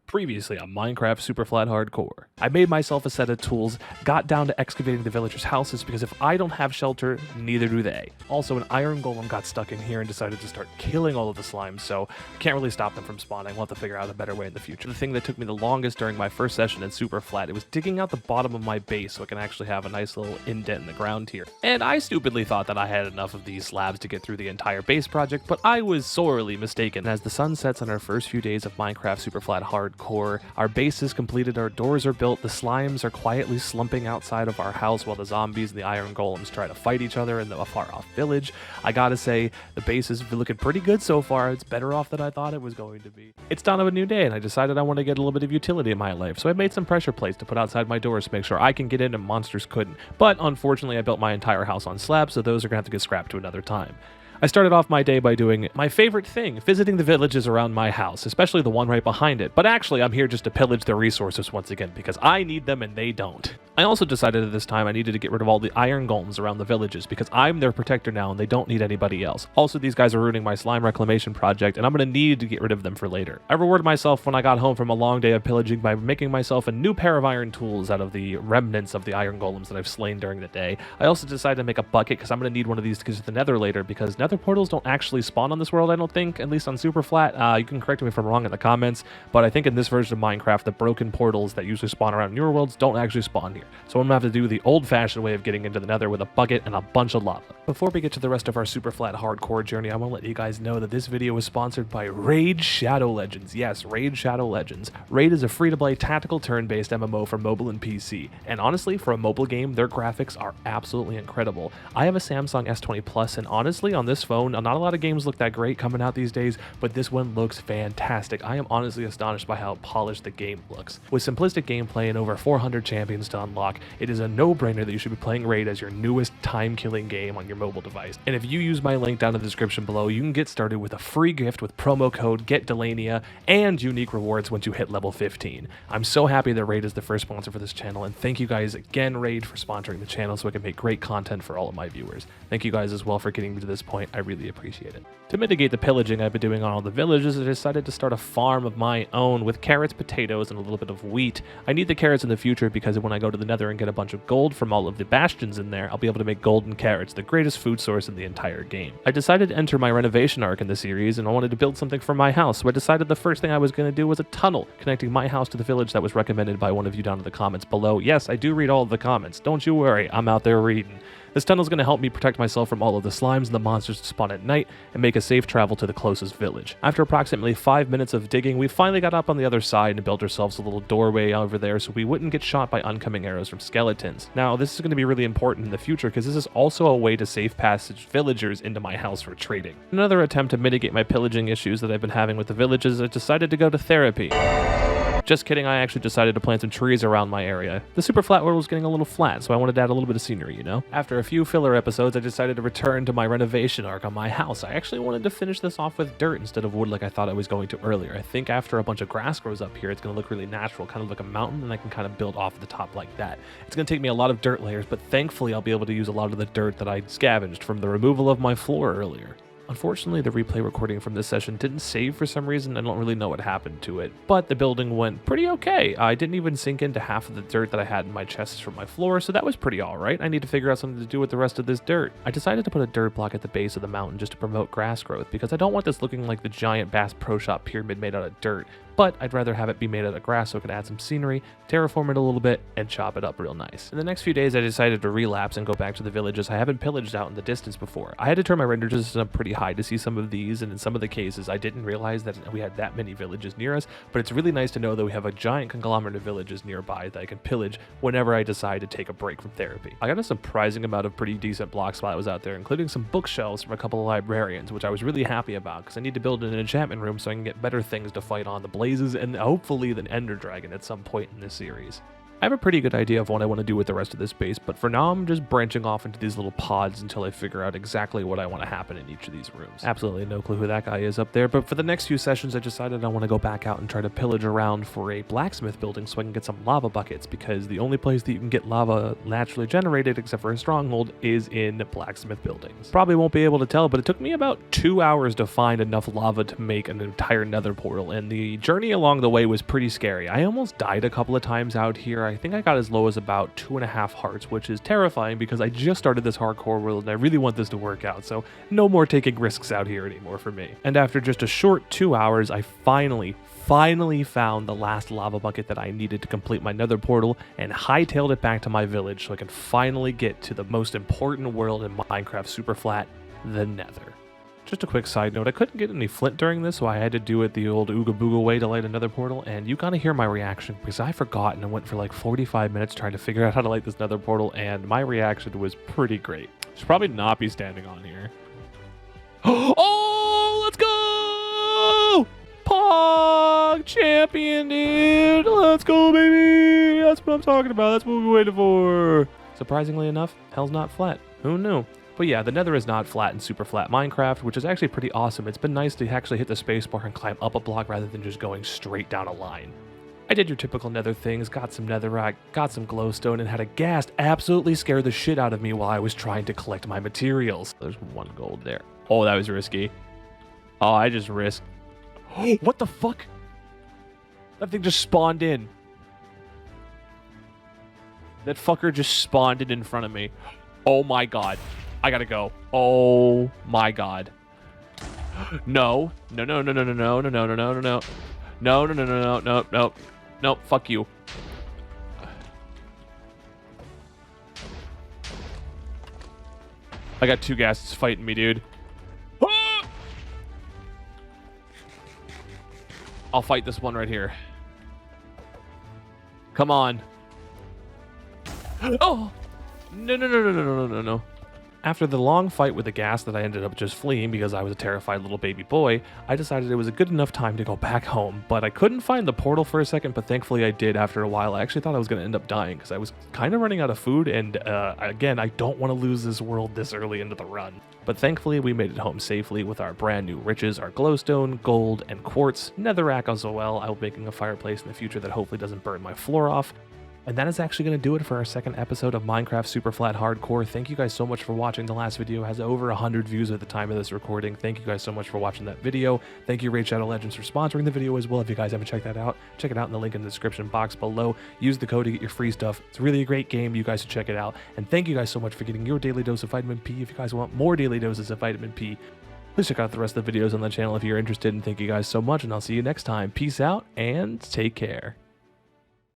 Previously on Minecraft Superflat Hardcore. I made myself a set of tools, got down to excavating the villagers' houses because if I don't have shelter, neither do they. Also, an iron golem got stuck in here and decided to start killing all of the slimes, so I can't really stop them from spawning. We'll have to figure out a better way in the future. The thing that took me the longest during my first session in Superflat, it was digging out the bottom of my base so I can actually have a nice little indent in the ground here. And I stupidly thought that I had enough of these slabs to get through the entire base project, but I was sorely mistaken. As the sun sets on our first few days of Minecraft Superflat Hardcore, our base is completed, our doors are built, the slimes are quietly slumping outside of our house while the zombies and the iron golems try to fight each other in the far-off village. I gotta say, the base is looking pretty good so far. It's better off than I thought it was going to be. It's dawn of a new day, and I decided I want to get a little bit of utility in my life, so I made some pressure plates to put outside my doors to make sure I can get in and monsters couldn't. But unfortunately, I built my entire house on slabs, so those are gonna have to get scrapped to another time. I started off my day by doing my favorite thing, visiting the villages around my house, especially the one right behind it. But actually, I'm here just to pillage their resources once again, because I need them and they don't. I also decided at this time I needed to get rid of all the iron golems around the villages, because I'm their protector now and they don't need anybody else. Also, these guys are ruining my slime reclamation project, and I'm going to need to get rid of them for later. I rewarded myself when I got home from a long day of pillaging by making myself a new pair of iron tools out of the remnants of the iron golems that I've slain during the day. I also decided to make a bucket, because I'm going to need one of these to get to the Nether later, because Nether portals don't actually spawn on this world, I don't think, at least on Superflat. You can correct me if I'm wrong in the comments, but I think in this version of Minecraft, the broken portals that usually spawn around newer worlds don't actually spawn here. So I'm gonna have to do the old-fashioned way of getting into the Nether with a bucket and a bunch of lava. Before we get to the rest of our Superflat Hardcore journey, I want to let you guys know that this video is sponsored by Raid Shadow Legends. Yes, Raid Shadow Legends. Raid is a free-to-play tactical turn-based MMO for mobile and PC, and honestly, for a mobile game, their graphics are absolutely incredible. I have a Samsung S20 Plus, and honestly, on this phone, not a lot of games look that great coming out these days, but this one looks fantastic. I am honestly astonished by how polished the game looks. With simplistic gameplay and over 400 champions to unlock, it is a no-brainer that you should be playing Raid as your newest time-killing game on your mobile device. And if you use my link down in the description below, you can get started with a free gift with promo code GetDelania and unique rewards once you hit level 15. I'm so happy that Raid is the first sponsor for this channel, and thank you guys again, Raid, for sponsoring the channel so I can make great content for all of my viewers. Thank you guys as well for getting me to this point. I really appreciate it. To mitigate the pillaging I've been doing on all the villages, I decided to start a farm of my own with carrots, potatoes, and a little bit of wheat. I need the carrots in the future because when I go to the Nether and get a bunch of gold from all of the bastions in there, I'll be able to make golden carrots, the greatest food source in the entire game. I decided to enter my renovation arc in the series, and I wanted to build something for my house, so I decided the first thing I was going to do was a tunnel connecting my house to the village that was recommended by one of you down in the comments below. Yes, I do read all of the comments. Don't you worry, I'm out there reading. This tunnel is going to help me protect myself from all of the slimes and the monsters that spawn at night and make a safe travel to the closest village. After approximately 5 minutes of digging, we finally got up on the other side and built ourselves a little doorway over there so we wouldn't get shot by oncoming arrows from skeletons. Now, this is going to be really important in the future because this is also a way to safe passage villagers into my house for trading. Another attempt to mitigate my pillaging issues that I've been having with the villages, I decided to go to therapy. Just kidding, I actually decided to plant some trees around my area. The Superflat world was getting a little flat, so I wanted to add a little bit of scenery, you know? After a few filler episodes, I decided to return to my renovation arc on my house. I actually wanted to finish this off with dirt instead of wood like I thought I was going to earlier. I think after a bunch of grass grows up here, it's going to look really natural, kind of like a mountain, and I can kind of build off the top like that. It's going to take me a lot of dirt layers, but thankfully I'll be able to use a lot of the dirt that I scavenged from the removal of my floor earlier. Unfortunately, the replay recording from this session didn't save for some reason. I don't really know what happened to it, but the building went pretty okay. I didn't even sink into half of the dirt that I had in my chests from my floor, so that was pretty alright. I need to figure out something to do with the rest of this dirt. I decided to put a dirt block at the base of the mountain just to promote grass growth, because I don't want this looking like the giant Bass Pro Shop pyramid made out of dirt, but I'd rather have it be made out of grass so I could add some scenery, terraform it a little bit, and chop it up real nice. In the next few days, I decided to relapse and go back to the villages I haven't pillaged out in the distance before. I had to turn my render distance up pretty high to see some of these, and in some of the cases, I didn't realize that we had that many villages near us, but it's really nice to know that we have a giant conglomerate of villages nearby that I can pillage whenever I decide to take a break from therapy. I got a surprising amount of pretty decent blocks while I was out there, including some bookshelves from a couple of librarians, which I was really happy about, because I need to build an enchantment room so I can get better things to fight on the blazes and hopefully the Ender Dragon at some point in this series. I have a pretty good idea of what I want to do with the rest of this base, but for now I'm just branching off into these little pods until I figure out exactly what I want to happen in each of these rooms. Absolutely no clue who that guy is up there, but for the next few sessions I decided I want to go back out and try to pillage around for a blacksmith building so I can get some lava buckets, because the only place that you can get lava naturally generated, except for a stronghold, is in blacksmith buildings. Probably won't be able to tell, but it took me about 2 hours to find enough lava to make an entire nether portal, and the journey along the way was pretty scary. I almost died a couple of times out here. I think I got as low as about 2.5 hearts, which is terrifying because I just started this hardcore world and I really want this to work out, so no more taking risks out here anymore for me. And after just a short 2 hours, I finally found the last lava bucket that I needed to complete my nether portal and hightailed it back to my village so I can finally get to the most important world in Minecraft Superflat, the nether. Just a quick side note, I couldn't get any flint during this, so I had to do it the old Ooga Booga way to light another portal, and you gotta hear my reaction, because I forgot and I went for like 45 minutes trying to figure out how to light this nether portal, and my reaction was pretty great. Should probably not be standing on here. Oh, let's go! Pog champion, dude! Let's go, baby! That's what I'm talking about, that's what we waited for! Surprisingly enough, hell's not flat. Who knew? But yeah, the nether is not flat in super flat Minecraft, which is actually pretty awesome. It's been nice to actually hit the spacebar and climb up a block rather than just going straight down a line. I did your typical nether things, got some netherrack, got some glowstone, and had a ghast absolutely scare the shit out of me while I was trying to collect my materials. There's 1 gold there. Oh, that was risky. Oh, I just risked. What the fuck? That thing just spawned in. That fucker just spawned in front of me. Oh my god. I gotta go. Oh my god. No. No, no, no, no, no, no, no, no, no, no, no, no. No, no, no, no, no, no, no. No, fuck you. I got 2 ghasts fighting me, dude. I'll fight this one right here. Come on. Oh! No, no, no, no, no, no, no, no. After the long fight with the ghast that I ended up just fleeing because I was a terrified little baby boy, I decided it was a good enough time to go back home. But I couldn't find the portal for a second, but thankfully I did after a while. I actually thought I was going to end up dying because I was kind of running out of food, and again, I don't want to lose this world this early into the run. But thankfully we made it home safely with our brand new riches, our glowstone, gold, and quartz, netherrack as well. I'll be making a fireplace in the future that hopefully doesn't burn my floor off. And that is actually going to do it for our second episode of Minecraft Superflat Hardcore. Thank you guys so much for watching. The last video has over 100 views at the time of this recording. Thank you guys so much for watching that video. Thank you Raid Shadow Legends for sponsoring the video as well. If you guys haven't checked that out, check it out in the link in the description box below. Use the code to get your free stuff. It's really a great game. You guys should check it out. And thank you guys so much for getting your daily dose of vitamin P. If you guys want more daily doses of vitamin P, please check out the rest of the videos on the channel if you're interested. And thank you guys so much, and I'll see you next time. Peace out and take care.